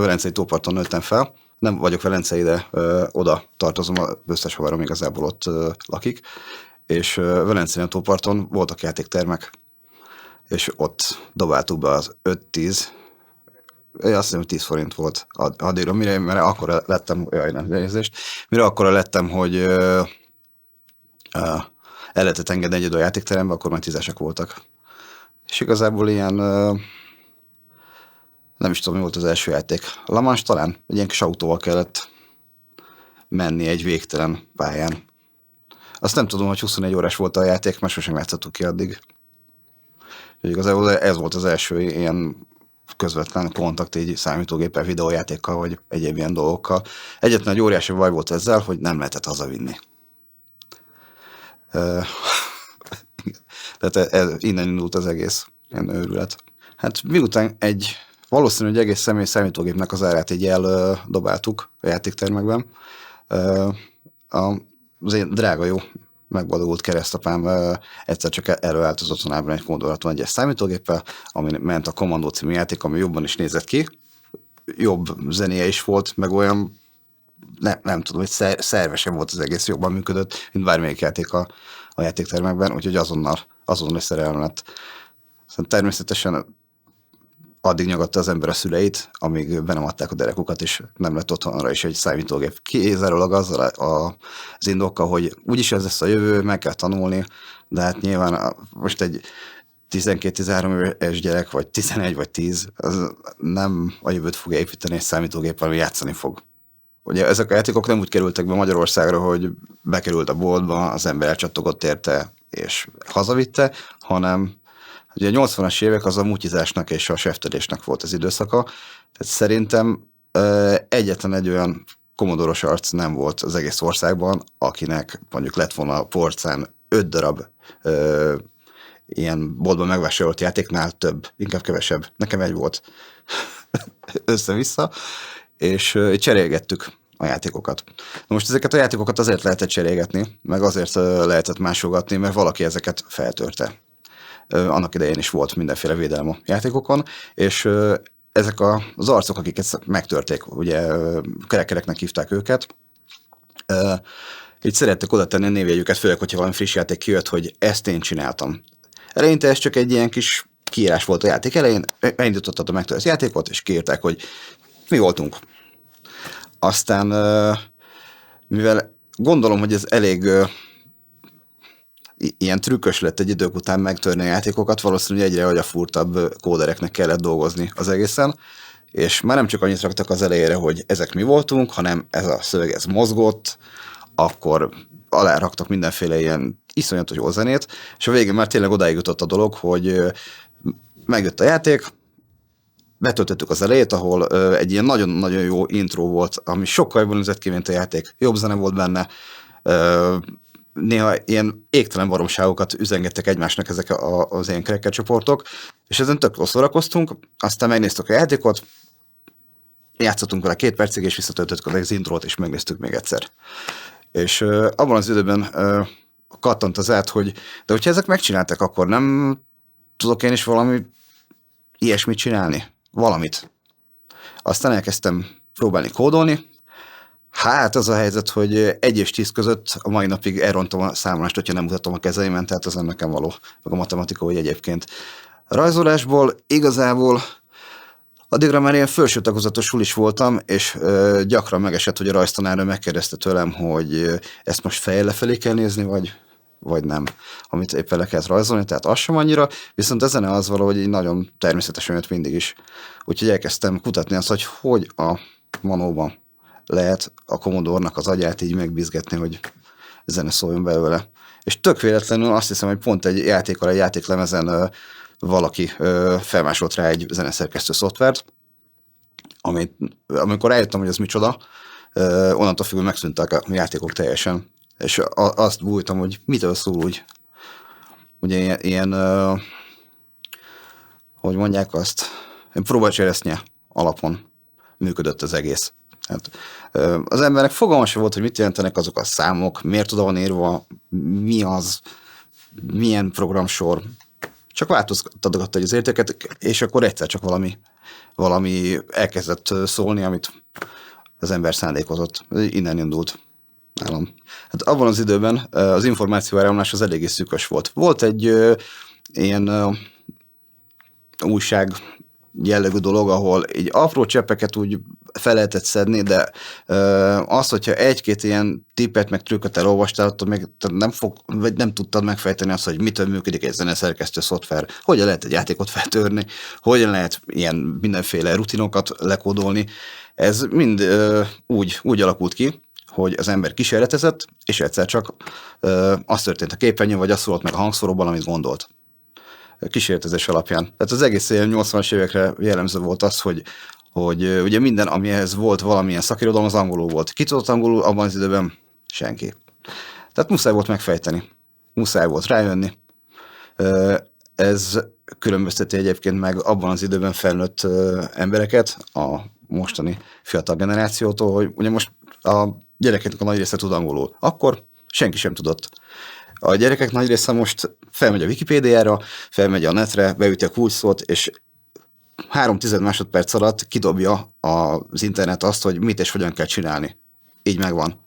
Velencei tóparton nőttem fel, nem vagyok velencei, de oda tartozom, az összes haverom igazából ott lakik, és Velencei tóparton voltak játéktermek, és ott dobáltuk be az 5-10, azt hiszem, hogy 10 forint volt addigra, mert akkor lettem, mire akkor lettem, hogy el lehetett engedni egy idő a játékterembe, akkor már 10-esek voltak. És igazából ilyen, nem is tudom, mi volt az első játék. La Manche talán, egy ilyen kis autóval kellett menni egy végtelen pályán. Azt nem tudom, hogy 21 órás volt a játék, mert sosem játszottuk ki addig. Igazából ez volt az első ilyen közvetlen kontakt egy számítógéppel, videójátékkal, vagy egyéb ilyen dolgokkal. Egyetlen egy óriási baj volt ezzel, hogy nem lehetett hazavinni. Tehát innen indult az egész ilyen őrület. Hát miután valószínű, hogy egész személy számítógépnek az árát így eldobáltuk a játéktermekben, az én drága jó megboldogult keresztapám egyszer csak előállt az otthonában egy Commodore 64-es számítógéppel, ami ment a Commando című játék, ami jobban is nézett ki, jobb zenéje is volt, meg olyan, nem tudom, hogy szervesen volt az egész, jobban működött, mint bármelyik játék a játéktermekben, úgyhogy azonnal is szerelem lett. Szóval természetesen addig nyugodta az ember a szüleit, amíg be nem adták a derekukat, és nem lett otthonra is egy számítógép. Kizárólag azzal az indokkal, hogy úgyis ez lesz a jövő, meg kell tanulni, de hát nyilván most egy 12-13 éves gyerek, vagy 11 vagy 10, az nem a jövőt fogja építeni egy számítógéppel, ami játszani fog. Ugye ezek a játékok nem úgy kerültek be Magyarországra, hogy bekerült a boltba, az ember elcsattogott érte, és hazavitte, hanem ugye a 80-as évek az a mutizásnak és a seftelésnek volt az időszaka, tehát szerintem egyetlen egy olyan komodoros arc nem volt az egész országban, akinek mondjuk lett volna a porcán 5 darab ilyen boltban megvásárolt játéknál több, inkább kevesebb. Nekem egy volt össze-vissza, és cserélgettük a játékokat. Most ezeket a játékokat azért lehetett cserélgetni, meg azért lehetett másolgatni, mert valaki ezeket feltörte. Annak idején is volt mindenféle védelem a játékokon, és ezek az arcok, akik ezt megtörték, ugye kerekereknek hívták őket, így szerettek oda tenni a névjegyüket, főleg, hogyha valami friss játék kijött, hogy ezt én csináltam. Eleinte ez csak egy ilyen kis kiírás volt a játék elején, elindítottad a megtörött játékot, és kiírták, hogy mi voltunk. Aztán, mivel gondolom, hogy ez elég ilyen trükkös lett egy idők után megtörni a játékokat, valószínűleg egyre agyafúrtabb kódereknek kellett dolgozni az egészen, és már nem csak annyit raktak az elejére, hogy ezek mi voltunk, hanem ez a szöveg, ez mozgott, akkor aláraktak mindenféle ilyen iszonyatos jó zenét, és a végén már tényleg odáig jutott a dolog, hogy megjött a játék, betöltöttük az elejét, ahol egy ilyen nagyon-nagyon jó intro volt, ami sokkal jobban nézett ki, mint a játék. Jobb zene volt benne, néha ilyen égtelen baromságokat üzengettek egymásnak ezek az ilyen cracker csoportok, és ezen tök jól szórakoztunk, aztán megnéztük a játékot, játszottunk vele 2 percig, és visszatöltöttük az intrót, és megnéztük még egyszer. És abban az időben kattant az át, hogy de hogyha ezek megcsináltak, akkor nem tudok én is valami ilyesmit csinálni? Valamit. Aztán elkezdtem próbálni kódolni. Hát az a helyzet, hogy 1 és 10 között a mai napig elrontom a számolást, hogyha nem mutatom a kezeimen, tehát az nekem való, meg a matematika, hogy egyébként. Rajzolásból igazából addigra már ilyen felső tagozatos sulis voltam, és gyakran megesett, hogy a rajztanár megkérdezte tőlem, hogy ezt most fejjel lefelé kell nézni, vagy nem, amit éppen le kellett rajzolni, tehát az sem annyira, viszont ezen az valahogy így nagyon természetesen jött mindig is. Úgyhogy elkezdtem kutatni azt, hogy a manóban lehet a Commodore-nak az agyát így megbizgetni, hogy zene szóljon belőle. És tök véletlenül azt hiszem, hogy pont egy játékkal, egy játéklemezen valaki felmásolt rá egy zeneszerkesztő szoftvert, amikor eljöttem, hogy ez micsoda, onnantól függően megszűntek a játékok teljesen. És azt bújtam, hogy mitől szól úgy. Ugye ilyen hogy mondják azt, próbacseresznye alapon működött az egész. Hát, az embernek fogalma sem volt, hogy mit jelentenek azok a számok, miért oda van írva, mi az, milyen programsor. Csak változtatott az értéket, és akkor egyszer csak valami valami elkezdett szólni, amit az ember szándékozott. Innen indult nálam. Hát abban az időben az információ áramlás az eléggé szűkös volt. Volt egy ilyen újság jellegű dolog, ahol így apró cseppeket úgy fel lehetett szedni, de az, hogyha egy-két ilyen tippet meg trükköt elolvastál, attól még vagy nem tudtad megfejteni azt, hogy mitől működik egy zeneszerkesztő szoftver, hogyan lehet egy játékot feltörni, hogyan lehet ilyen mindenféle rutinokat lekódolni. Ez mind úgy alakult ki, hogy az ember kísérletezett, és egyszer csak az történt a képernyőn, vagy az szólt meg a hangszóróban, amit gondolt. Kísérletezés alapján. Tehát az egész 80-as évekre jellemző volt az, hogy ugye minden, amihez volt valamilyen szakirodalom, az angolul volt. Ki tudott angolul abban az időben? Senki. Tehát muszáj volt megfejteni. Muszáj volt rájönni. Ez különbözteti egyébként meg abban az időben felnőtt embereket a mostani fiatal generációtól, hogy ugye most a gyerekeknek a nagy része tud angolul. Akkor senki sem tudott. A gyerekek nagy része most felmegy a Wikipédiára, felmegy a netre, beüti a kulcsszót, és 3 másodperc alatt kidobja az internet azt, hogy mit és hogyan kell csinálni. Így megvan.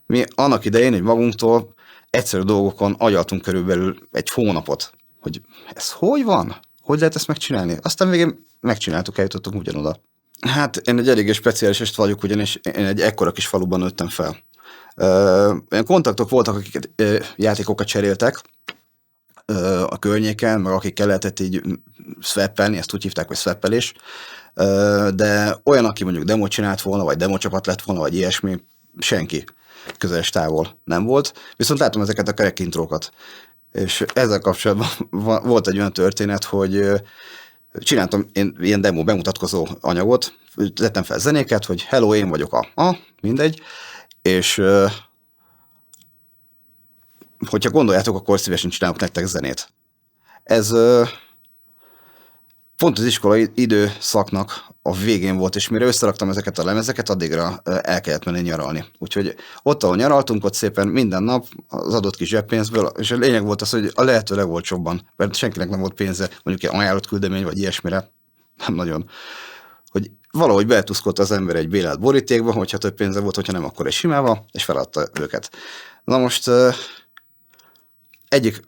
Mi annak idején, hogy magunktól egyszerű dolgokon agyaltunk körülbelül egy hónapot, hogy ez hogy van? Hogy lehet ezt megcsinálni? Aztán végén megcsináltuk, eljutottunk ugyanoda. Hát én egy eléggé speciális est vagyok, ugyanis én egy ekkora kis faluban nőttem fel. Olyan kontaktok voltak, akik játékokat cseréltek a környéken, meg akikkel lehetett így swappelni, ezt úgy hívták, hogy swappelés, de olyan, aki mondjuk demót csinált volna, vagy demócsapat lett volna, vagy ilyesmi, senki közeles távol nem volt. Viszont látom ezeket a kerek intrókat. És ezzel kapcsolatban volt egy olyan történet, hogy csináltam én ilyen demo bemutatkozó anyagot, tettem fel zenéket, hogy hello, én vagyok mindegy, és hogyha gondoljátok, akkor szívesen csinálok nektek zenét. Ez pont az iskolai időszaknak a végén volt, és mire összeraktam ezeket a lemezeket, addigra el kellett menni nyaralni. Úgyhogy ott, ahol nyaraltunk, ott szépen minden nap az adott kis zseppénzből, és a lényeg volt az, hogy a lehető legolcsóbban, mert senkinek nem volt pénze, mondjuk egy ajánlott küldemény, vagy ilyesmire, nem nagyon, hogy valahogy betuszkolt az ember egy bélelt borítékba, hogyha több pénze volt, hogyha nem, akkor egy simába, és feladta őket. Na most egyik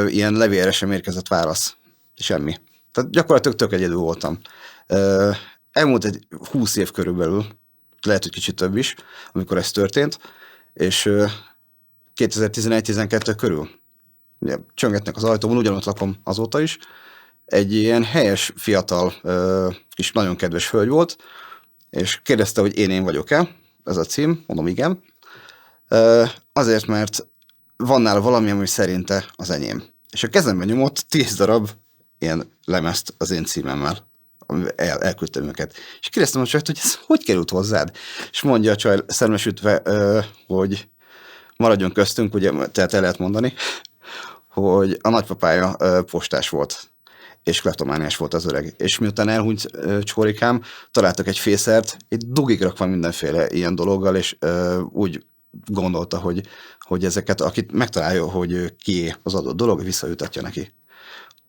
ilyen levélre sem érkezett válasz. Semmi. Tehát gyakorlatilag tök egyedül voltam. Elmúlt egy 20 év körülbelül, lehet, hogy kicsit több is, amikor ez történt, és 2011-12 körül ugye, csöngetnek az ajtóban, ugyanott lakom azóta is, egy ilyen helyes, fiatal, kis nagyon kedves hölgy volt, és kérdezte, hogy én vagyok-e, ez a cím, mondom igen, azért, mert van nála valami, ami szerinte az enyém. És a kezemben nyomott 10 darab ilyen lemezt az én címemmel, amivel elküldtem őket. És kérdeztem a csajt, hogy ez hogy került hozzád? És mondja a csaj szemesütve, hogy maradjon köztünk, ugye, tehát el lehet mondani, hogy a nagypapája postás volt, és kleptomániás volt az öreg. És miután elhunyt csórikám, találtak egy fészert, egy dugig rakva mindenféle ilyen dologgal, és úgy gondolta, hogy ezeket, akit megtalálja, hogy ki az adott dolog, visszajutatja neki.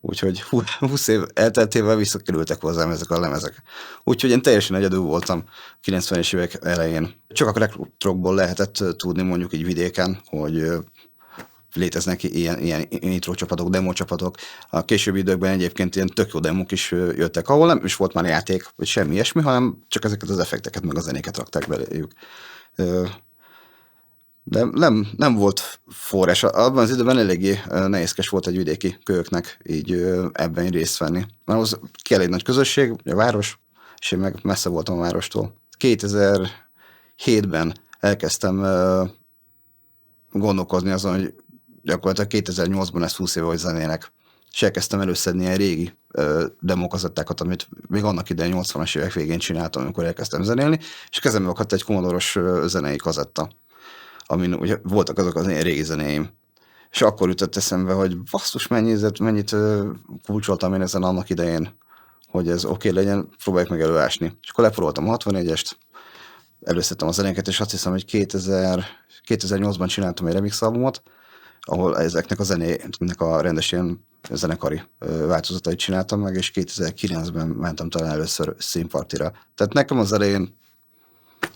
Úgyhogy 20 év elteltével visszakerültek hozzám ezek a lemezek. Úgyhogy én teljesen egyedül voltam 90-es évek elején. Csak a retrokból lehetett tudni mondjuk így vidéken, hogy léteznek ilyen intro csapatok, demo csapatok. A későbbi időkben egyébként ilyen tök jó demók is jöttek, ahol nem is volt már játék, vagy semmi ilyesmi, hanem csak ezeket az effekteket, meg a zenéket rakták beléjük. De nem volt forrás. Abban az időben eléggé nehézkes volt egy vidéki kölyöknek így ebben részt venni. Mert az kell egy nagy közösség, a város, és én meg messze voltam a várostól. 2007-ben elkezdtem gondolkozni azon, hogy gyakorlatilag 2008-ban ezt 20 éve, hogy zenének. És elkezdtem előszedni ilyen régi demokazettákat, amit még annak idején 80-as évek végén csináltam, amikor elkezdtem zenélni, és kezembe akadt egy Commodore-os zenei kazetta, amin ugye voltak azok az én régi zenéim. És akkor ütött eszembe, hogy basszus, mennyit kulcsoltam én ezen annak idején, hogy ez oké legyen, próbáljuk meg előásni. És akkor lepróbáltam a 64-est, előszedtem a zenéket, és azt hiszem, hogy 2008-ban csináltam egy remix albumot, ahol ezeknek a zenéknek a rendes ilyen zenekari változatait csináltam meg, és 2009-ben mentem talán először színpartira. Tehát nekem az elején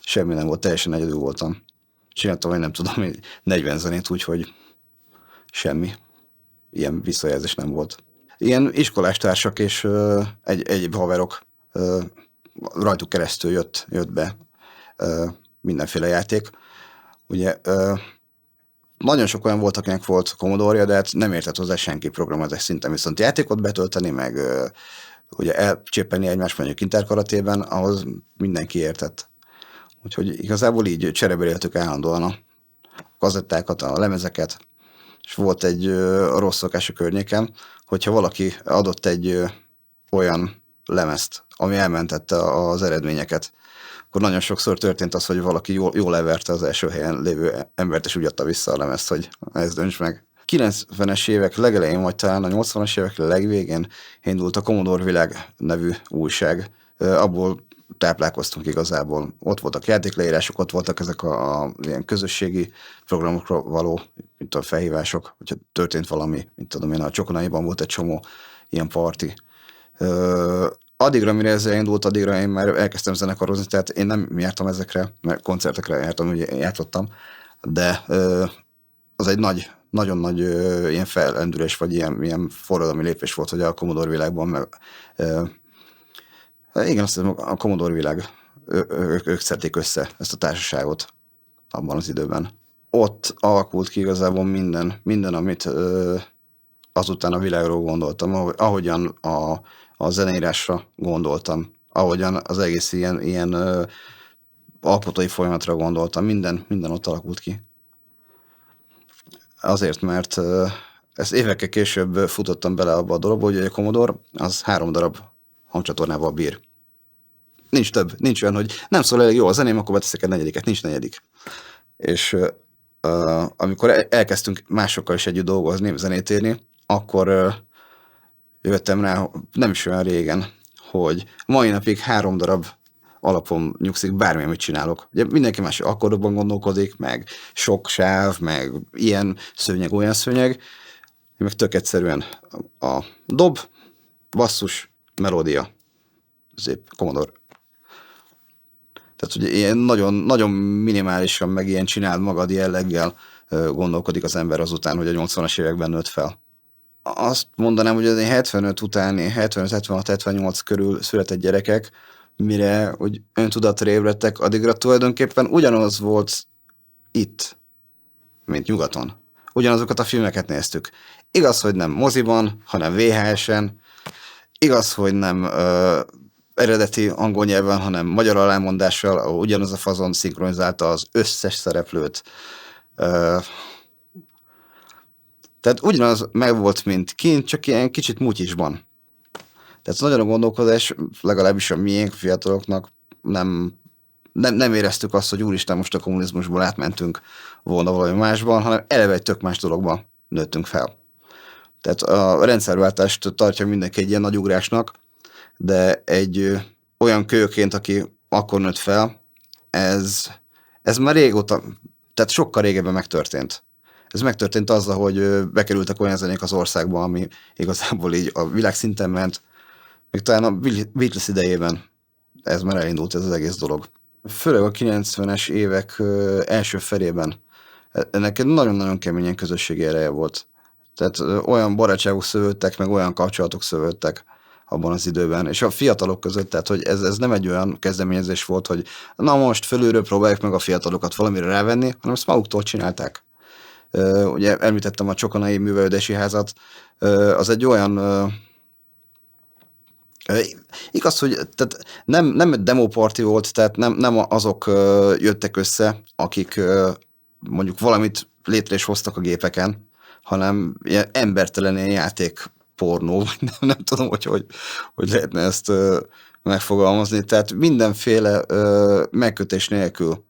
semmi nem volt, teljesen egyedül voltam. Csináltam, hogy nem tudom, 40 zenét, úgyhogy semmi. Ilyen visszajelzés nem volt. Ilyen iskolás és egy haverok rajtuk keresztül jött be mindenféle játék. Ugye nagyon sok olyan volt, akinek volt Commodore-ja, de hát nem értett hozzá senki programozás szinten, viszont játékot betölteni, meg ugye elcsépelni egymást mondjuk interkaratében, ahhoz mindenki értett. Úgyhogy igazából így cserebéltük állandóan a kazettákat, a lemezeket, és volt egy rossz szokás a környéken, hogyha valaki adott egy olyan lemezt, ami elmentette az eredményeket, akkor nagyon sokszor történt az, hogy valaki jól leverte az első helyen lévő embert, és úgy adta vissza a lemezt, hogy ezt dönts meg. 90-es évek legelején, vagy talán a 80-as évek legvégén indult a Commodore Világ nevű újság. Abból táplálkoztunk igazából. Ott voltak játékleírások, ott voltak ezek a ilyen közösségi programokra való, mint a felhívások, hogyha történt valami, mint tudom én, a Csokonaiban volt egy csomó ilyen parti. Addigra, mire ez indult, addigra én már elkezdtem zenekarozni, tehát én nem jártam ezekre, mert koncertekre jártam, ugye játszottam, de az egy nagyon nagy ilyen fellendülés, vagy ilyen forradalmi lépés volt, hogy a Commodore világban, meg igen, azt hiszem, a Commodore világ, ők szedték össze ezt a társaságot abban az időben. Ott alakult ki igazából minden amit azután a világról gondoltam, ahogyan a zeneírásra gondoltam, ahogyan az egész ilyen alkotói folyamatra gondoltam, minden ott alakult ki. Azért, mert ezt évekkel később futottam bele abba a dologba, hogy a Commodore az 3 darab hangcsatornával bír. Nincs több, nincs olyan, hogy nem szól elég jó a zeném, akkor beteszek egy negyediket, nincs negyedik. És amikor elkezdtünk másokkal is együtt dolgozni, zenét írni, akkor jöttem rá, nem is olyan régen, hogy mai napig 3 darab alapon nyugszik bármi, amit csinálok. Ugye mindenki más akkordokban gondolkodik, meg sok sáv, meg ilyen szőnyeg, olyan szőnyeg. Én meg tök egyszerűen a dob, basszus, melódia. Szép, Commodore. Tehát ugye ilyen nagyon, nagyon minimálisan, meg ilyen csináld magad jelleggel gondolkodik az ember azután, hogy a 80-as években nőtt fel. Azt mondanám, hogy az 75 utáni, 75, 76, 78 körül született gyerekek, mire hogy öntudatra ébredtek, addigra tulajdonképpen ugyanaz volt itt, mint nyugaton. Ugyanazokat a filmeket néztük. Igaz, hogy nem moziban, hanem VHS-en. Igaz, hogy nem eredeti angol nyelven, hanem magyar alámondással, ahol ugyanaz a fazon szinkronizálta az összes szereplőt. Tehát ugyanaz megvolt, mint kint, csak ilyen kicsit mutyisban. Tehát nagyon a gondolkodás, legalábbis a miénk fiataloknak nem éreztük azt, hogy úristen, most a kommunizmusból átmentünk volna valami másban, hanem eleve egy tök más dologban nőttünk fel. Tehát a rendszerváltást tartja mindenki egy ilyen nagy ugrásnak, de egy olyan kölyökként, aki akkor nőtt fel, ez már régóta, tehát sokkal régebben megtörtént. Ez megtörtént azzal, hogy bekerültek olyan zenék az országba, ami igazából így a világszinten ment, még talán a Beatles idejében ez már elindult ez az egész dolog. Főleg a 90-es évek első felében ennek nagyon-nagyon keményen közösségi ereje volt. Tehát olyan barátságok szövődtek, meg olyan kapcsolatok szövődtek abban az időben, és a fiatalok között, tehát hogy ez nem egy olyan kezdeményezés volt, hogy na most fölülről próbáljuk meg a fiatalokat valamire rávenni, hanem ezt maguktól csinálták. Ugye említettem a Csokonai Művelődési Házat, az egy olyan igaz, hogy tehát nem demoparti volt, tehát nem azok jöttek össze, akik mondjuk valamit létre is hoztak a gépeken, hanem ilyen embertelen ilyen játékpornó, nem tudom, hogy lehetne ezt megfogalmazni. Tehát mindenféle megkötés nélkül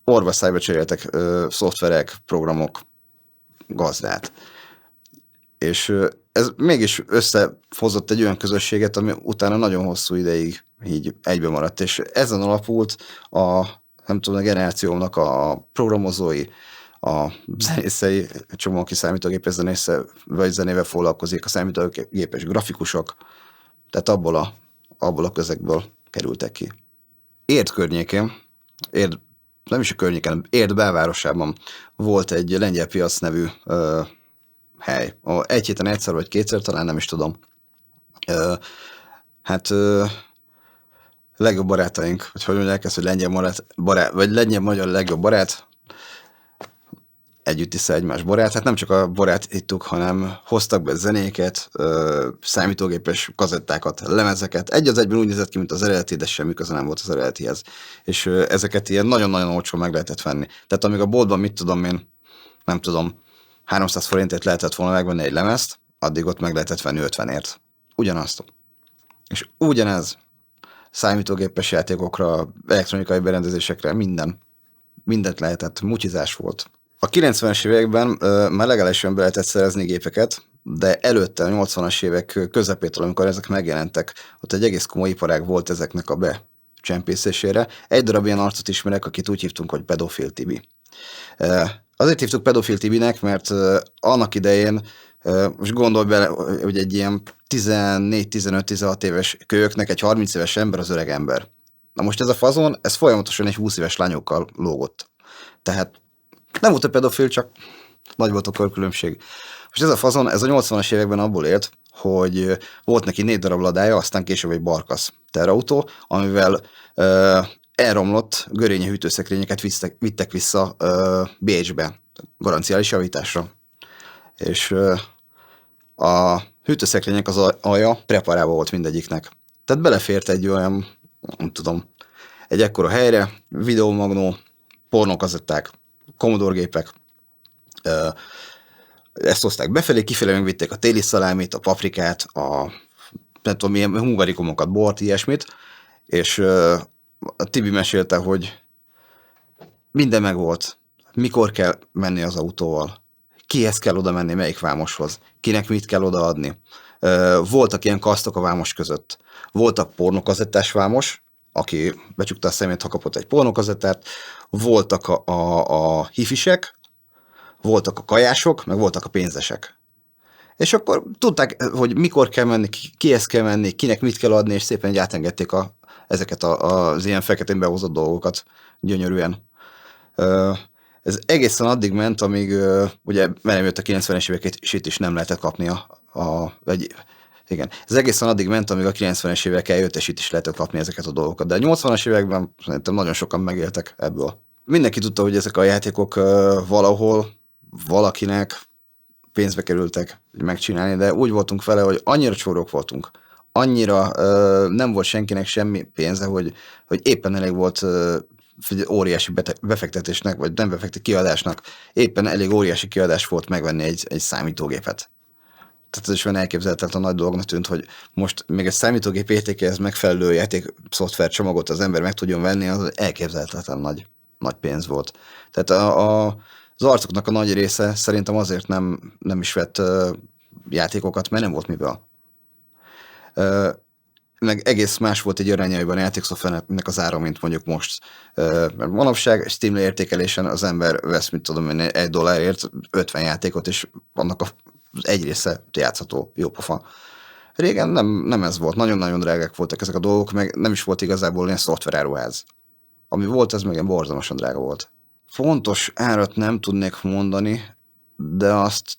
orvaszájba cseréltek szoftverek, programok, gazdát. És ez mégis összehozott egy olyan közösséget, ami utána nagyon hosszú ideig így egybe maradt, és ezen alapult a generációmnak a programozói, a zenészei, egy csomó, aki számítógépes zenésze, vagy zenével foglalkozik, a számítógépes grafikusok, tehát abból a közegből kerültek ki. Érd környékén, Érd, nem is a környéken, Érd belvárosában volt egy Lengyel Piac nevű hely. Egy héten egyszer vagy kétszer, talán nem is tudom. Legjobb barátaink, hogy mondják ezt, hogy lengyel magyar legjobb barát, együtt iszza egymás borát. Hát nem csak a borát ittuk, hanem hoztak be zenéket, számítógépes kazettákat, lemezeket. Egy az egyben úgy nézett ki, mint az eredeti, de semmi köze nem volt az eredetihez. És ezeket ilyen nagyon-nagyon olcsón meg lehetett venni. Tehát amíg a boltban, mit tudom én, nem tudom, 300 forintért lehetett volna megvenni egy lemezt, addig ott meg lehetett venni 50-ért. Ugyanazt. És ugyanez számítógépes játékokra, elektronikai berendezésekre, mindent lehetett, mutyizás volt. A 90-es években már legálisan be lehetett szerezni gépeket, de előtte a 80-as évek közepétől, amikor ezek megjelentek, ott egy egész komoly iparág volt ezeknek a becsempészésére. Egy darab ilyen arcot ismerek, akit úgy hívtunk, hogy Pedofil Tibi. Azért hívtuk Pedofil Tibinek, mert annak idején, most gondolj bele, hogy egy ilyen 14-15-16 éves kölyöknek egy 30 éves ember az öreg ember. Na most ez a fazon, ez folyamatosan egy 20 éves lányokkal lógott. Tehát nem volt a pedofil, csak nagy volt a körkülönbség. Most ez a fazon, ez a 80-as években abból élt, hogy volt neki 4 darab ladája, aztán később egy Barkasz terautó, amivel elromlott görénye hűtőszekrényeket vittek vissza Bécsbe, garanciális javításra. És a hűtőszekrények az alja preparálva volt mindegyiknek. Tehát belefért egy olyan, nem tudom, egy ekkora helyre, videómagnó, pornókazetták, Commodore gépek, ezt hozták befelé, kifelé megvitték a téli szalámit, a paprikát, nem tudom milyen hungarikumokat, bort, ilyesmit, és a Tibi mesélte, hogy minden megvolt. Mikor kell menni az autóval? Kihez kell oda menni, melyik vámoshoz? Kinek mit kell odaadni? Voltak ilyen kasztok a vámos között. Voltak pornokazettás vámos, aki becsukta a szemét, ha kapott egy pornokazettát, voltak a hifisek, voltak a kajások, meg voltak a pénzesek. És akkor tudták, hogy mikor kell menni, kihez kell menni, kinek mit kell adni, és szépen átengedték ezeket az ilyen feketén behozott dolgokat gyönyörűen. Ez egészen addig ment, amíg ugye velem jött a 90-es évek, és itt is nem lehetett kapni igen. Ez egészen addig ment, amíg a 90-es évek eljött, és itt is lehetett kapni ezeket a dolgokat. De a 80-as években szerintem nagyon sokan megéltek ebből. Mindenki tudta, hogy ezek a játékok valahol valakinek pénzbe kerültek megcsinálni, de úgy voltunk vele, hogy annyira csórok voltunk, annyira nem volt senkinek semmi pénze, hogy éppen elég volt egy óriási befektetésnek, vagy nem kiadásnak, éppen elég óriási kiadás volt megvenni egy számítógépet. Tehát ez is olyan elképzelhetetlen nagy dolognak tűnt, hogy most még egy számítógép értékéhez megfelelő játék szoftver csomagot az ember meg tudjon venni, az elképzelhetetlen nagy pénz volt. Tehát az arcoknak a nagy része szerintem azért nem is vett játékokat, mert nem volt mivel. Meg egész más volt egy arányaiban a játékszoftvernek az ára, mint mondjuk most. Mert manapság Steam értékelésen az ember vesz, mit tudom én, $1 50 játékot, és annak az egy része játszható, jó pofa. Régen nem ez volt, nagyon-nagyon drágák voltak ezek a dolgok, meg nem is volt igazából ilyen szoftveráruház. Ami volt, ez meg ilyen borzalmasan drága volt. Fontos árat nem tudnék mondani, de azt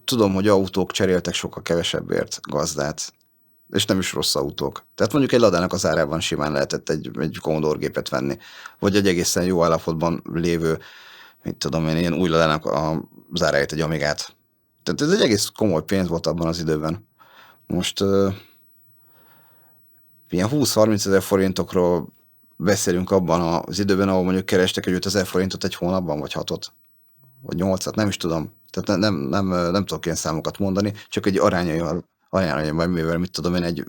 tudom, hogy autók cseréltek sokkal kevesebbért gazdát. És nem is rossz autók. Tehát mondjuk egy Ladának az árában simán lehetett egy Commodore gépet venni, vagy egy egészen jó állapotban lévő, mit tudom én, ilyen új Ladának az áráért egy Amigát. Tehát ez egy egész komoly pénz volt abban az időben. Most ilyen 20-30 ezer forintokról beszélünk abban az időben, ahol mondjuk kerestek egy 5000 forintot egy hónapban, vagy 6-ot, vagy 8-at, nem is tudom. Tehát nem tudok ilyen számokat mondani, csak egy arányaival, vagy mivel, mit tudom én, egy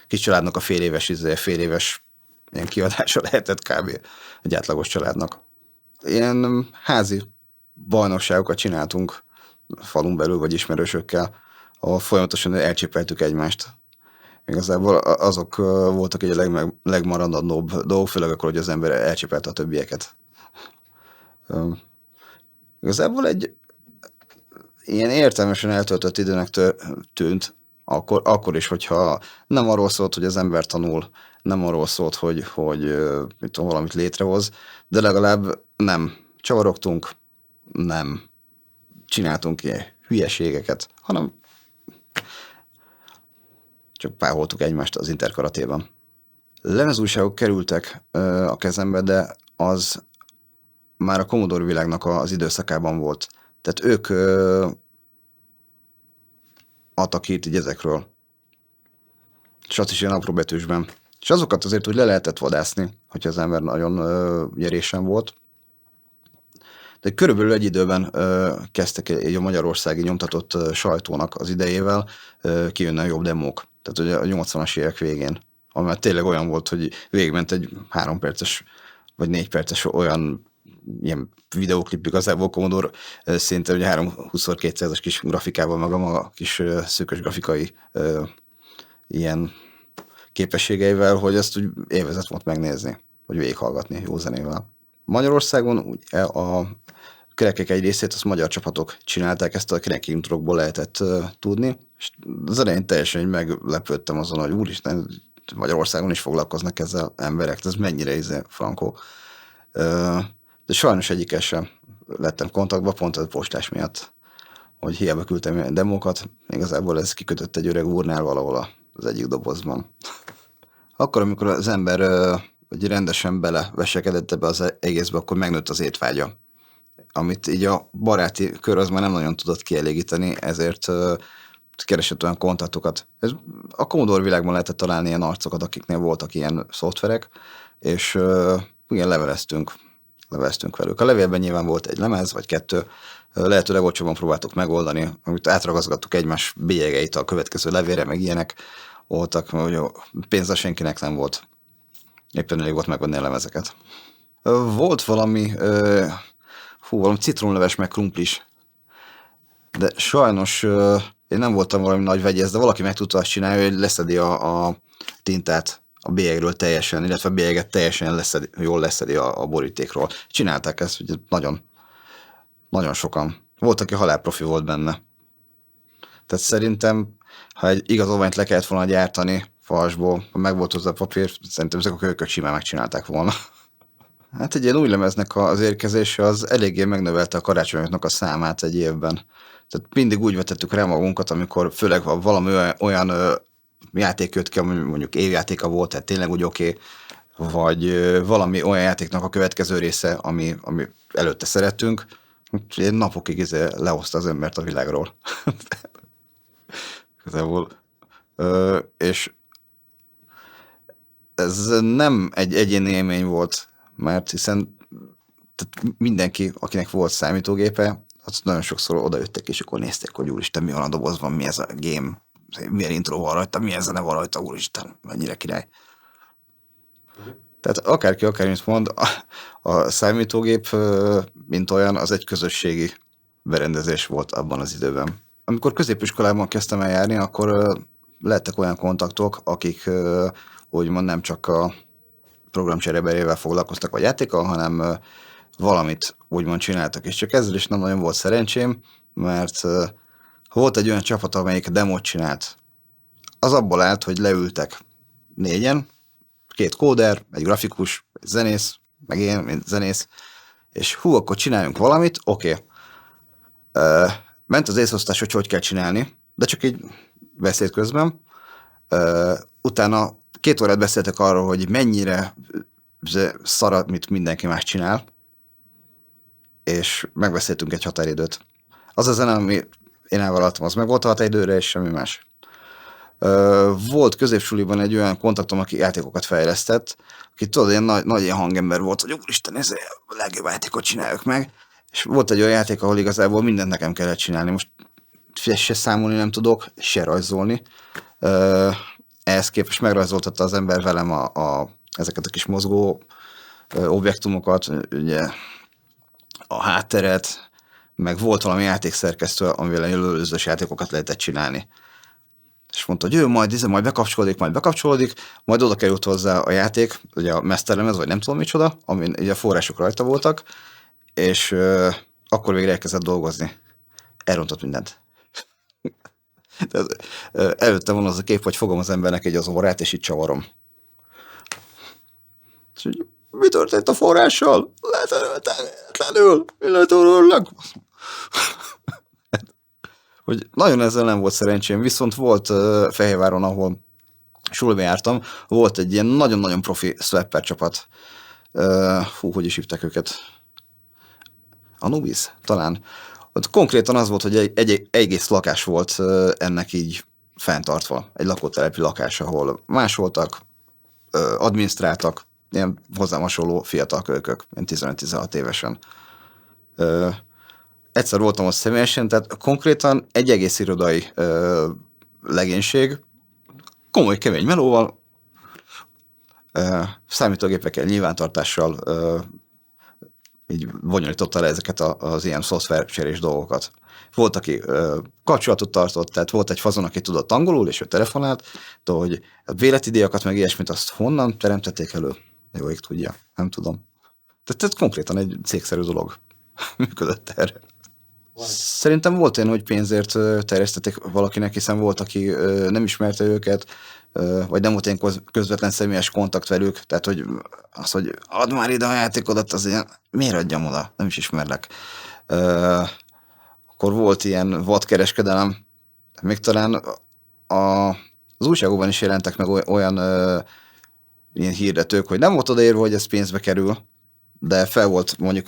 kis családnak a fél éves ilyen kiadása lehetett kb. Egy átlagos családnak. Ilyen házi bajnokságokat csináltunk falun belül, vagy ismerősökkel, ahol folyamatosan elcsépeltük egymást. Igazából azok voltak egy a legmaradandóbb dolgok, főleg akkor, hogy az ember elcsépelte a többieket. Igazából egy ilyen értelmesen eltöltött időnek tűnt, akkor is, hogyha nem arról szólt, hogy az ember tanul, nem arról szólt, hogy mit tudom, valamit létrehoz, de legalább nem csavarogtunk, nem csináltunk ilyen hülyeségeket, hanem csak páholtuk egymást az interkaratében. Lemezújságok kerültek a kezembe, de az már a Commodore világnak az időszakában volt. Tehát ők adtak hírt így ezekről. És azt is ilyen apró betűsben. És azokat azért úgy le lehetett vadászni, hogyha az ember nagyon nyerésen volt. De körülbelül egy időben kezdtek egy a magyarországi nyomtatott sajtónak az idejével kijönni a jobb demók. Tehát ugye a 80-as évek végén. Ami már tényleg olyan volt, hogy végigment egy 3 perces vagy 4 perces olyan ilyen videóklip, igazából Commodore szinte ugye 320x200-as kis grafikával, meg a maga kis szűkös grafikai ilyen képességeivel, hogy ezt úgy élvezett volt megnézni, vagy végighallgatni jó zenével. Magyarországon a kerekek egy részét azt magyar csapatok csinálták, ezt a Cracking Introkból lehetett tudni, és az elején teljesen meglepődtem azon, hogy úristen, Magyarországon is foglalkoznak ezzel emberek, ez mennyire frankó. De sajnos egyikkel sem lettem kontaktba, pont a postás miatt, hogy hiába küldtem ilyen demókat, igazából ez kikötött egy öreg úrnál valahol az egyik dobozban. Akkor, amikor az ember rendesen belevesekedett ebbe az egészbe, akkor megnőtt az étvágya, amit így a baráti kör az már nem nagyon tudott kielégíteni, ezért keresett olyan kontaktokat. A Commodore világban lehetett találni ilyen arcokat, akiknél voltak ilyen szoftverek, és igen, leveleztünk velük. A levélben nyilván volt egy lemez, vagy 2, lehetőleg olcsóban próbáltuk megoldani, amit átragazgattuk egymás bélyegeit a következő levélre, meg ilyenek voltak, hogy pénzre senkinek nem volt. Éppen elég volt megadni a lemezeket. Volt valami citronleves, meg krumplis, de sajnos én nem voltam valami nagy vegyész, de valaki meg tudta azt csinálni, hogy leszedi a tintát a bélyegről teljesen, illetve a bélyeget teljesen jól leszedi a borítékról. Csinálták ezt, ugye nagyon, nagyon sokan. Volt, aki halálprofi volt benne. Tehát szerintem, ha egy igazolványt le kellett volna gyártani falsból, ha meg volt hozzá a papír, szerintem ezek a kölykök simán megcsinálták volna. Hát egy ilyen új lemeznek az érkezése az eléggé megnövelte a karácsonyoknak a számát egy évben. Tehát mindig úgy vetettük rá magunkat, amikor főleg valami olyan játék jött ki, ami mondjuk évjátéka volt, tehát tényleg úgy oké, vagy valami olyan játéknak a következő része, ami előtte szerettünk, napokig lehozta az embert a világról. És ez nem egy egyéni élmény volt, mert hiszen mindenki, akinek volt számítógépe, azt nagyon sokszor odajöttek, és akkor nézték, hogy úristen, mi van a dobozban, mi ez a game, milyen intro van rajta, milyen zene van rajta, úristen, mennyire király. Tehát akármit mond, a számítógép, mint olyan, az egy közösségi berendezés volt abban az időben. Amikor középiskolában kezdtem el járni, akkor lettek olyan kontaktok, akik úgymond nem csak a programcseréberével foglalkoztak, vagy játékkal, hanem valamit úgymond csináltak, és csak ezzel is nem nagyon volt szerencsém, mert volt egy olyan csapat, amelyik demót csinált. Az abból állt, hogy leültek 4-en, 2 kóder, egy grafikus, egy zenész, meg én, mint zenész, és akkor csináljunk valamit, oké. Ment az észosztás, hogy kell csinálni, de csak így beszéd közben. Utána 2 órát beszéltek arról, hogy mennyire szar, mit mindenki más csinál, és megbeszéltünk egy határidőt. Az a zene, ami én elvállaltam, az meg volt a határidőre, és semmi más. Volt középsuliban egy olyan kontaktom, aki játékokat fejlesztett, aki tudod, ilyen nagy ilyen hangember volt, hogy úristen, ez a legjobb játékot csináljuk meg, és volt egy olyan játék, ahol igazából mindent nekem kellett csinálni. Most se számolni nem tudok, se rajzolni. Ehhez képest megrajzoltatta az ember velem ezeket a kis mozgó objektumokat, ugye a hátteret, meg volt valami játékszerkesztő, amivel előzős játékokat lehetett csinálni. És mondta, hogy ő majd bekapcsolódik, majd oda került hozzá a játék, ugye a masterlemez, vagy nem tudom micsoda, amin ugye a források rajta voltak, és akkor végre elkezdett dolgozni. Elrontott mindent. Tehát, előtte van az a kép, hogy fogom az embernek egy az orrát, és itt csavarom. És így, mi történt a forrással? Letöröltem, illetőleg. Hogy nagyon ezzel nem volt szerencsém, viszont volt Fehérváron, ahol suliba jártam, volt egy ilyen nagyon-nagyon profi swapper csapat. Hogy is hívták őket? Anubis? Talán. Ott konkrétan az volt, hogy egy egész lakás volt ennek így fenntartva. Egy lakótelepi lakás, ahol másoltak, adminisztráltak, ilyen hozzám hasonló fiatal kölykök, ilyen 15-16 évesen. Egyszer voltam ott személyesen, tehát konkrétan egy egész irodai legénység, komoly, kemény melóval, számítógépekkel, nyilvántartással így bonyolította le ezeket az ilyen szoftvercserés dolgokat. Volt, aki kapcsolatot tartott, tehát volt egy fazon, aki tudott angolul, és ő telefonált, de hogy a véletidéjakat, meg ilyesmit, azt honnan teremtették elő? Jó, ég tudja, nem tudom. Tehát konkrétan egy cégszerű dolog működött erre. Szerintem volt olyan, hogy pénzért terjesztették valakinek, hiszen volt, aki nem ismerte őket, vagy nem volt ilyen közvetlen személyes kontakt velük, tehát hogy az, hogy add már ide a játékodat, az ilyen, miért adjam oda? Nem is ismerlek. Akkor volt ilyen vadkereskedelem, még talán az újságokban is jelentek meg olyan ilyen hirdetők, hogy nem volt odaírva, hogy ez pénzbe kerül, de fel volt mondjuk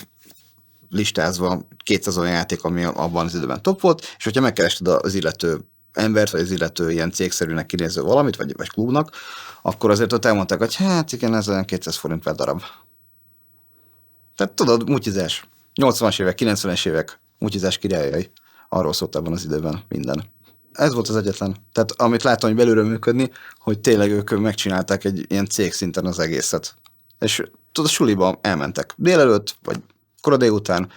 listázva 200 olyan játék, ami abban az időben top volt, és hogyha megkerested az illető embert, vagy az illető ilyen cégszerűnek kinéző valamit, vagy klubnak, akkor azért ott elmondták, hogy hát igen, ez olyan 200 forint per darab. Tehát tudod, mutyizás. 80-as évek, 90-es évek mutyizás királyai. Arról szólt ebben az időben minden. Ez volt az egyetlen. Tehát amit láttam, hogy belülről működni, hogy tényleg ők megcsinálták egy ilyen cég szinten az egészet. És tudod, a suliba elmentek délelőtt, vagy kora délután,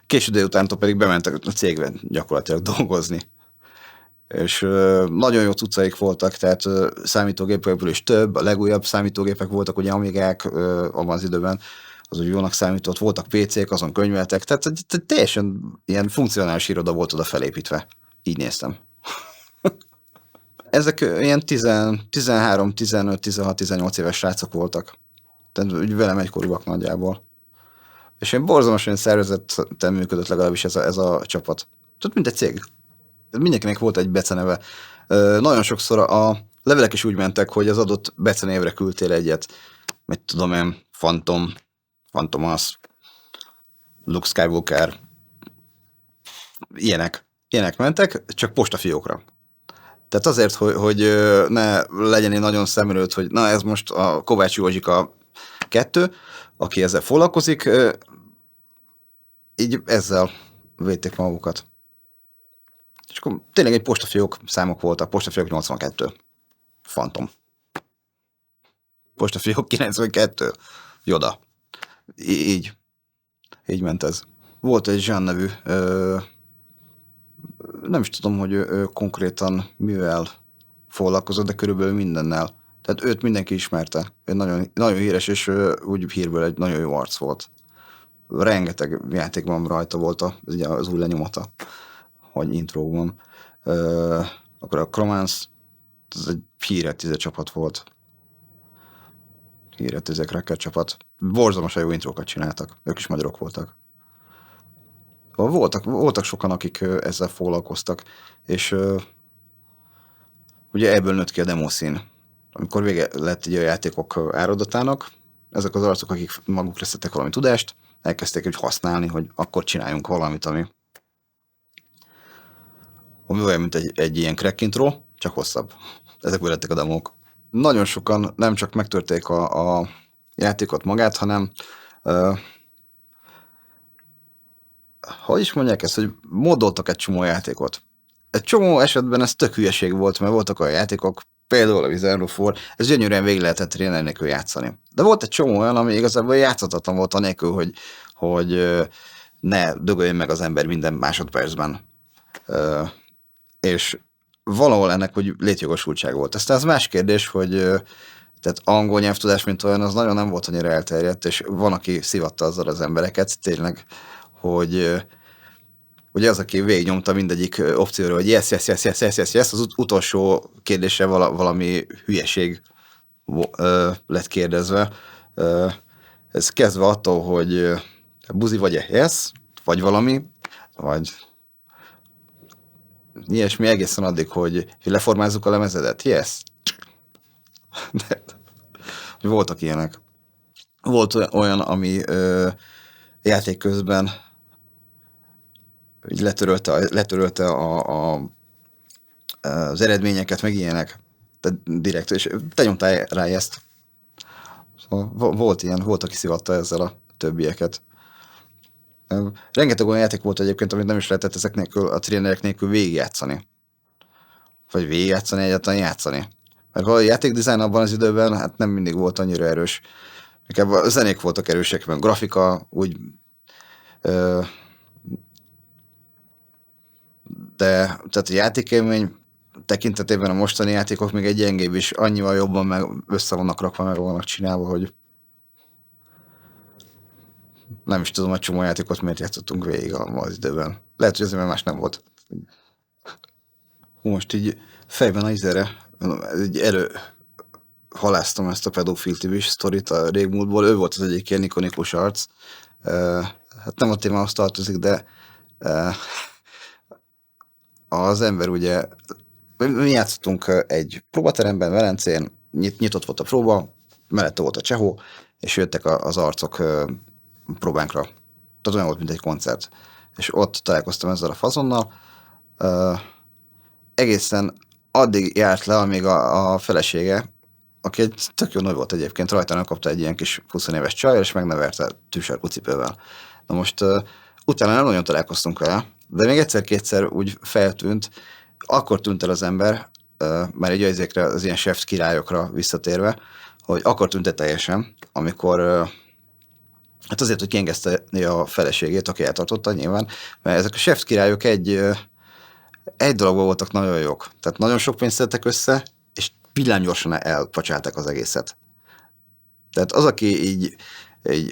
késő délutántól pedig bementek a cégbe gyakorlatilag dolgozni. És nagyon jó cuccaik voltak, tehát számítógépekből is több, a legújabb számítógépek voltak, ugye Amigák abban az időben, az úgy jónak számított, voltak PC-k, azon könyveltek, tehát teljesen ilyen funkcionális iroda volt oda felépítve. Így néztem. Ezek ilyen 13, 15, 16, 18 éves srácok voltak. Tehát úgy velem egykorúak nagyjából. És én borzalmasan szervezetten működött legalábbis ez a csapat. Tehát mint egy cég. Mindenkinek volt egy beceneve. Nagyon sokszor a levelek is úgy mentek, hogy az adott becenévre küldtél egyet. Mit tudom én, Fantomas, Luke Skywalker, ilyenek mentek, csak postafiókra. Tehát azért, hogy ne legyen egy nagyon szemlőt, hogy na ez most a Kovács Józsika 2, aki ezzel foglalkozik, így ezzel védték magukat. És akkor tényleg egy postafiók számok voltak, postafiók 82, Phantom. Postafiók 92, Yoda. Így ment ez. Volt egy Jean nevű, nem is tudom, hogy ő konkrétan mivel foglalkozott, de körülbelül mindennel. Tehát őt mindenki ismerte. Ő nagyon, nagyon híres, és úgy hírből egy nagyon jó arc volt. Rengeteg játékban rajta volt az új lenyomata, vagy intróban. Akkor a Cromance, ez egy híres csapat volt. Híres cracker csapat. Borzalmasan jó intrókat csináltak. Ők is magyarok voltak. Voltak sokan, akik ezzel foglalkoztak, és ugye ebből nőtt ki a demószín. Amikor vége lett így a játékok áradatának, ezek az arcok, akik magukra szedtek valami tudást, elkezdték úgy használni, hogy akkor csináljunk valamit, ami olyan, mint egy ilyen crack intro, csak hosszabb. Ezekből lettek a demók. Nagyon sokan nem csak megtörték a játékot magát, hanem hogy is mondják ezt, hogy módoltak egy csomó játékot. Egy csomó esetben ez tök hülyeség volt, mert voltak olyan játékok, például a Wizard of War, ez gyönyörűen végig lehetett trénelni nélkül játszani. De volt egy csomó olyan, ami igazából játszhatatlan volt anélkül, hogy ne dögöljön meg az ember minden másodpercben. És valahol ennek hogy létjogosultság volt. Aztán az más kérdés, hogy tehát angol nyelvtudás, mint olyan, az nagyon nem volt annyira elterjedt, és van, aki szivatta azzal az embereket, tényleg, hogy ugye az, aki végignyomta mindegyik opcióra, hogy yes, az utolsó kérdésre valami hülyeség lett kérdezve. Ez kezdve attól, hogy buzi vagy-e, yes, vagy valami, vagy ilyesmi egészen addig, hogy leformázzuk a lemezedet, yes. De voltak ilyenek. Volt olyan, ami játék közben így letörölte az eredményeket, meg ilyenek. Direkt, és te nyomtál rá ezt. Szóval volt ilyen, volt, aki szivatta ezzel a többieket. Rengeteg olyan játék volt egyébként, amit nem is lehetett ezek nélkül, a trénerek nélkül végigjátszani. Vagy végigjátszani, egyáltalán játszani. Mert a játékdizájn abban az időben hát nem mindig volt annyira erős. Inkább a zenék voltak erősek, meg a grafika, úgy... De tehát a játékélmény tekintetében a mostani játékok még egy gyengébb is, annyival jobban meg össze vannak rakva, meg vannak csinálva, hogy nem is tudom, hogy csomó játékot miért játszottunk végig az időben. Lehet, hogy azért, mert más nem volt. Most így fejben az izére haláztam ezt a Pedofil TV-s sztorit a régmúltból. Ő volt az egyik ilyen ikonikus arc. Hát nem a témához tartozik, de az ember ugye, mi játszottunk egy próbateremben, Velencén, nyitott volt a próba, mellette volt a csehó, és jöttek az arcok próbánkra. Tehát olyan volt, mint egy koncert. És ott találkoztam ezzel a fazonnal. Egészen addig járt le, amíg a felesége, aki egy tök jó nő volt egyébként, rajta kapta egy ilyen kis 20 éves csaj, és megneverte tűsarkú cipővel. Na most utána nem nagyon találkoztunk vele, de még egyszer-kétszer úgy feltűnt, akkor tűnt el az ember, már egy ezekre az ilyen chef királyokra visszatérve, hogy akkor tűnt el teljesen, amikor hát azért, hogy kiengeszteni a feleségét, aki eltartotta nyilván, mert ezek a chef királyok egy dologban voltak nagyon jók. Tehát nagyon sok pénzt szedtek össze, és villámgyorsan elpacsálták az egészet. Tehát az, aki így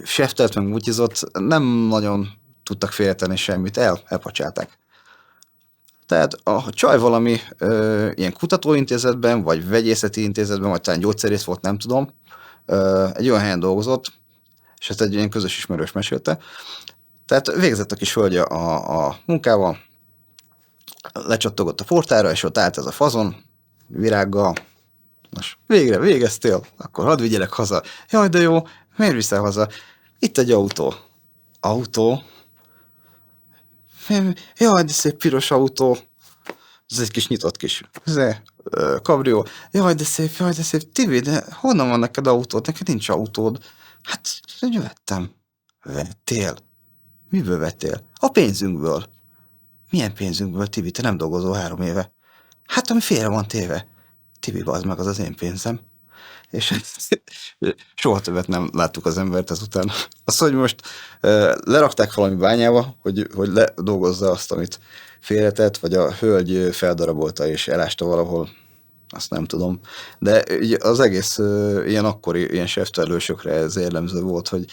seftelt, meg mutyizott, nem nagyon tudtak félretenni semmit, elpacsálták. Tehát a csaj valami ilyen kutatóintézetben, vagy vegyészeti intézetben, vagy talán gyógyszerész volt, nem tudom, egy olyan helyen dolgozott, és ezt egy ilyen közös ismerős mesélte. Tehát végzett a kis hölgye a munkával, lecsattogott a portára, és ott állt ez a fazon, virággal. Most végre végeztél, akkor hadd vigyelek haza. Jaj, de jó, miért viszel haza? Itt egy autó. Autó? Jaj, de szép piros autó. Ez egy kis nyitott kis kabrió. Jaj, de szép. Tibi, de honnan van neked autód? Neked nincs autód. Hát, vettem. Vettél? Miből vettél? A pénzünkből. Milyen pénzünkből, Tibi? Te nem dolgozol 3 éve. Hát, ami félre van téve. Tibi, bazd meg, az én pénzem. És soha többet nem láttuk az embert ezután. Azt, hogy most lerakták valami bányába, hogy ledolgozza azt, amit félretett, vagy a hölgy feldarabolta és elásta valahol, azt nem tudom. De az egész ilyen akkori, ilyen seftelősökre ez jellemző volt, hogy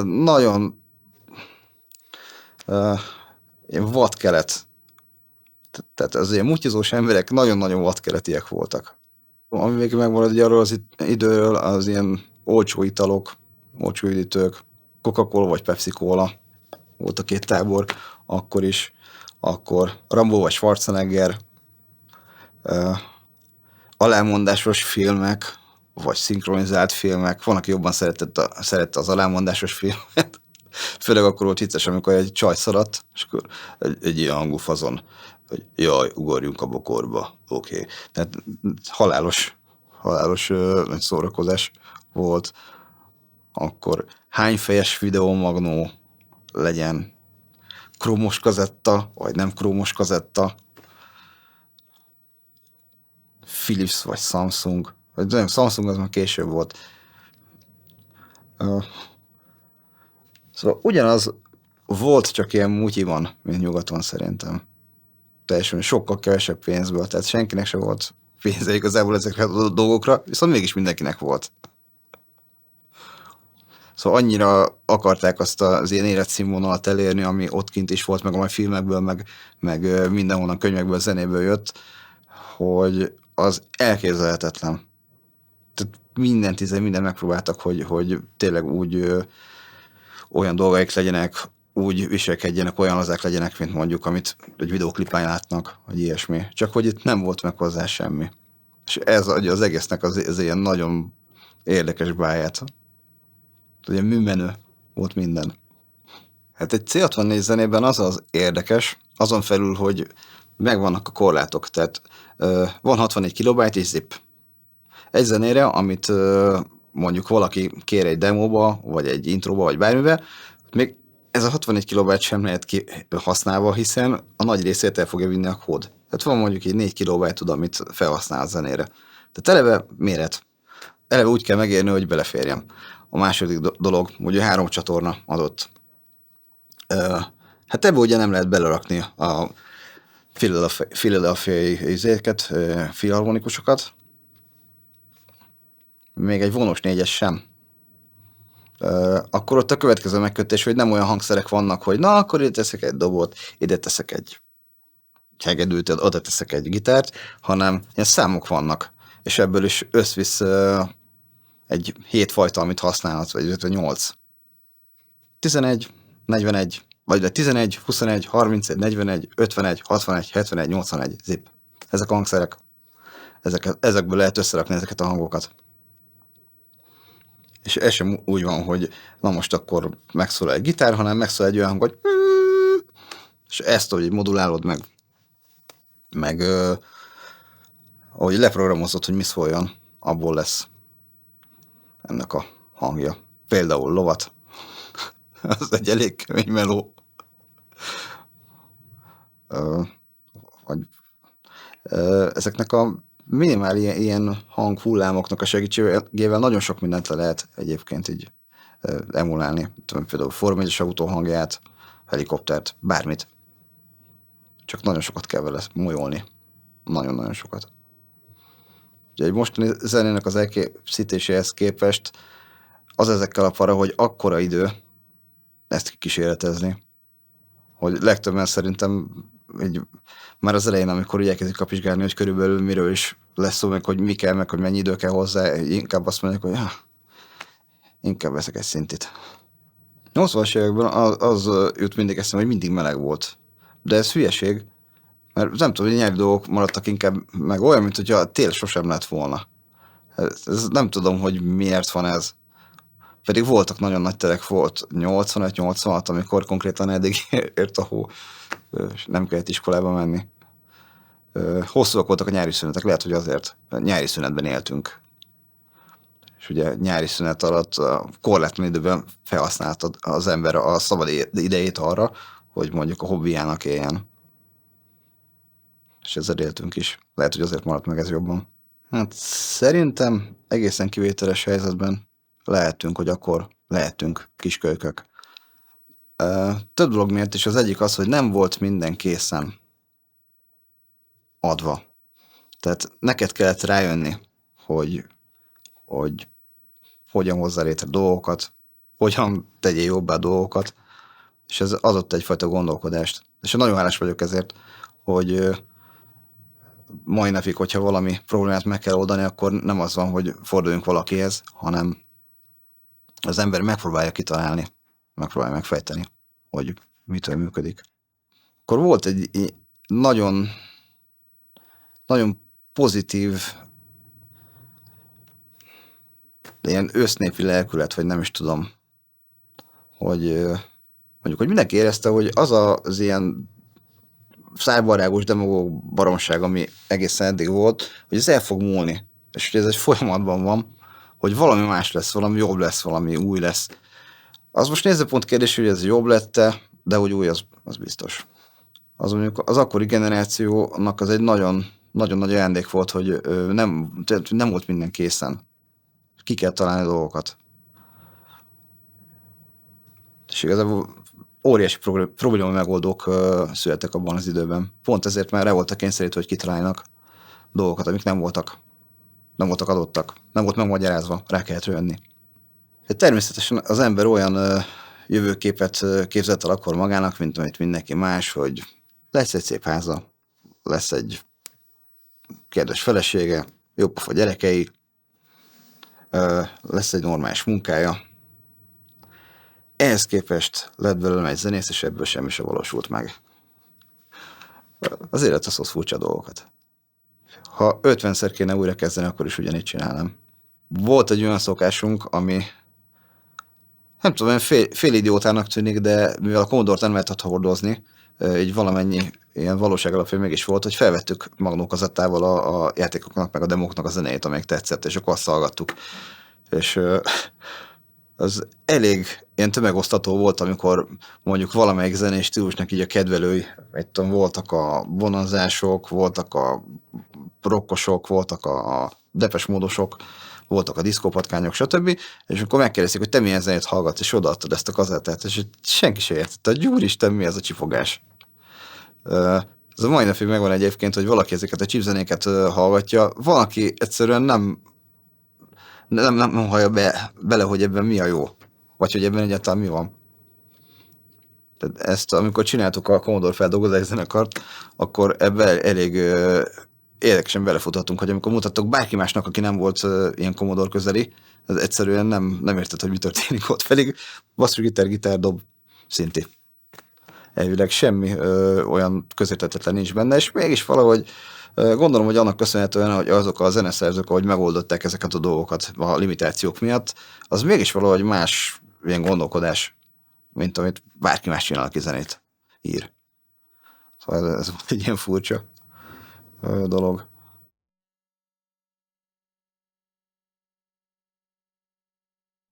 nagyon ilyen vadkelet. Tehát az ilyen mutyizós emberek nagyon-nagyon vadkeletiek voltak. Ami még megmarad arról az időről, az ilyen olcsó italok, olcsó üdítők, Coca-Cola vagy Pepsi-Cola volt a két tábor, akkor is. Akkor Rambo vagy Schwarzenegger, alámondásos filmek, vagy szinkronizált filmek. Van, aki jobban szerette az alámondásos filmet. Főleg akkor volt vicces, amikor egy csaj szaladt, és akkor egy ilyen hangú fazon, hogy jaj, ugorjunk a bokorba. Oké. Tehát halálos szórakozás volt. Akkor hány fejes videómagnó legyen, krómos kazetta, vagy nem krómos kazetta, Philips vagy Samsung, vagy nem, Samsung az már később volt. Szóval ugyanaz volt, csak ilyen mutyiban, mint nyugaton szerintem. Teljesen sokkal kevesebb pénzből, tehát senkinek se volt pénze igazából ezekre a dolgokra, viszont mégis mindenkinek volt. Szóval annyira akarták azt az ilyen életszínvonalat elérni, ami ott kint is volt, meg a filmekből, meg mindenhonnan könyvekből, zenéből jött, hogy az elképzelhetetlen. Tehát mindent megpróbáltak, hogy tényleg úgy olyan dolgaik legyenek, úgy viselkedjenek, olyan lazák legyenek, mint mondjuk, amit egy videóklipán látnak, vagy ilyesmi. Csak hogy itt nem volt meg hozzá semmi. És ez adja az egésznek az ilyen nagyon érdekes báját. Ugye műmenő volt minden. Hát egy C64 zenében az érdekes, azon felül, hogy megvannak a korlátok. Tehát van 64 kilobájt és zip. Egy zenére, amit mondjuk valaki kér egy demóba, vagy egy intróba, vagy bármibe, még ez a 64 kilobájt sem lehet használva, hiszen a nagy részét el fogja vinni a kód. Tehát van mondjuk egy 4 kilobájt, amit felhasznál a zenére. Tehát eleve méret. Eleve úgy kell megérni, hogy beleférjem. A második dolog, ugye 3 csatorna adott. Hát ebbe ugye nem lehet belerakni a Philadelphia-i izéket, filharmonikusokat. Még egy vonós 4-es sem. Akkor ott a következő megkötés, hogy nem olyan hangszerek vannak, hogy na, akkor ide teszek egy dobot, ide teszek egy hegedűt, oda teszek egy gitárt, hanem ilyen számok vannak. És ebből is összvisz egy 7 fajta, amit használhatsz, vagy 8. 11, 41, vagy 11, 21, 31, 41, 51, 61, 71, 81, zip. Ezek a hangszerek. Ezekből lehet összerakni ezeket a hangokat. És ez sem úgy van, hogy na most akkor megszól egy gitár, hanem megszól egy olyan hang, hogy és ezt, hogy modulálod meg ahogy leprogramozott, hogy mi szóljon, abból lesz ennek a hangja. Például lovat. Az egy elég kemény meló. Ezeknek a minimál ilyen hanghullámoknak a segítségével nagyon sok mindent le lehet egyébként így emulálni. Például Form 1-es autó hangját, helikoptert, bármit. Csak nagyon sokat kell vele molyolni. Nagyon-nagyon sokat. Ugye egy mostani zenének az elkészítéséhez képest az ezekkel a para, hogy akkora idő ezt kikísérletezni, hogy legtöbben szerintem már az elején, amikor úgy elkezdik kapizsgálni, hogy körülbelül miről is lesz szó, meg hogy mi kell, meg hogy mennyi idő kell hozzá, inkább azt mondják, hogy inkább veszek egy szintit. 80-as években az jut mindig eszembe, hogy mindig meleg volt. De ez hülyeség, mert nem tudom, hogy nyelvi dolgok maradtak inkább meg olyan, mint hogyha a tél sosem lett volna. Ez nem tudom, hogy miért van ez. Pedig voltak nagyon nagy telek, volt 85-86, amikor konkrétan eddig ért a hó, és nem kellett iskolába menni. Hosszúak voltak a nyári szünetek, lehet, hogy azért nyári szünetben éltünk. És ugye nyári szünet alatt korlátlan időben felhasználta az ember a szabad idejét arra, hogy mondjuk a hobbijának éljen. És ezzel éltünk is. Lehet, hogy azért maradt meg ez jobban. Hát szerintem egészen kivételes helyzetben lehetünk, hogy akkor lehetünk kiskölykök. Több dolog miatt is, az egyik az, hogy nem volt minden készen adva. Tehát neked kellett rájönni, hogy hogyan hozzá létre dolgokat, hogyan tegyél jobbá dolgokat, és ez adott egyfajta gondolkodást. És nagyon hálás vagyok ezért, hogy mai napig, hogyha valami problémát meg kell oldani, akkor nem az van, hogy forduljunk valakihez, hanem az ember megpróbálja kitalálni, megpróbálja megfejteni, hogy mitől működik. Akkor volt egy nagyon, nagyon pozitív ilyen ősznépi lelkület, vagy nem is tudom, hogy mondjuk, hogy mindenki érezte, hogy az az ilyen szájbarágos demagóg baromság, ami egészen eddig volt, hogy ez el fog múlni. És hogy ez egy folyamatban van, hogy valami más lesz, valami jobb lesz, valami új lesz. Az most nézőpont kérdés, hogy ez jobb lett-e, de hogy új, az biztos. Az mondjuk az akkori generációnak az egy nagyon nagy ajándék volt, hogy nem volt minden készen. Ki kell találni dolgokat. És igazából óriási probléma megoldók születtek abban az időben. Pont ezért már rá voltak kényszerítve, hogy kitaláljanak dolgokat, amik nem voltak adottak. Nem volt megmagyarázva, rá kellett jönni. Természetesen az ember olyan jövőképet képzelt el akkor magának, mint amit mindenki más, hogy lesz egy szép háza, lesz egy kedves felesége, jópofa gyerekei, lesz egy normális munkája. Ehhez képest lett belőlem egy zenész, és ebből semmi sem valósult meg. Az élet az hoz furcsa dolgokat. Ha 50-szer kéne újra kezdeni, akkor is ugyanígy csinálnám. Volt egy olyan szokásunk, ami nem tudom, fél idiótának tűnik, de mivel a Commodore-t nem lehetett hordozni, így valamennyi ilyen valóság alapján mégis volt, hogy felvettük magnókazettával a játékoknak, meg a demóknak a zenéjét, amelyik tetszett, és akkor azt hallgattuk. És az elég ilyen tömegosztató volt, amikor mondjuk valamelyik zenés stílusnak így a kedvelői, tudom, voltak a vonanzások, voltak a rokkosok, voltak a depesmódosok, voltak a diszkópatkányok, stb. És akkor megkérdezték, hogy te milyen zenét hallgatsz, és odaadtad ezt a kazettát, és senki se értette, hogy úristen, mi ez a csipogás. Ez a mai napig megvan egyébként, hogy valaki ezeket a chipzenéket hallgatja, valaki egyszerűen nem hallja bele, hogy ebben mi a jó, vagy hogy ebben egyáltalán mi van. Tehát ezt, amikor csináltuk a Commodore feldolgozás zenekart, akkor ebben elég érdekesen belefutottunk, hogy amikor mutattok bárki másnak, aki nem volt ilyen Commodore közeli, az egyszerűen nem érted, hogy mi történik ott. Pedig basszusgitár, gitár, dob, szinti. Elvileg semmi olyan közértetetlen nincs benne, és mégis valahogy gondolom, hogy annak köszönhetően, hogy azok a zeneszerzők, ahogy megoldották ezeket a dolgokat a limitációk miatt, az mégis valahogy más ilyen gondolkodás, mint amit bárki más csinál, aki zenét ír. Szóval ez egy ilyen furcsa dolog.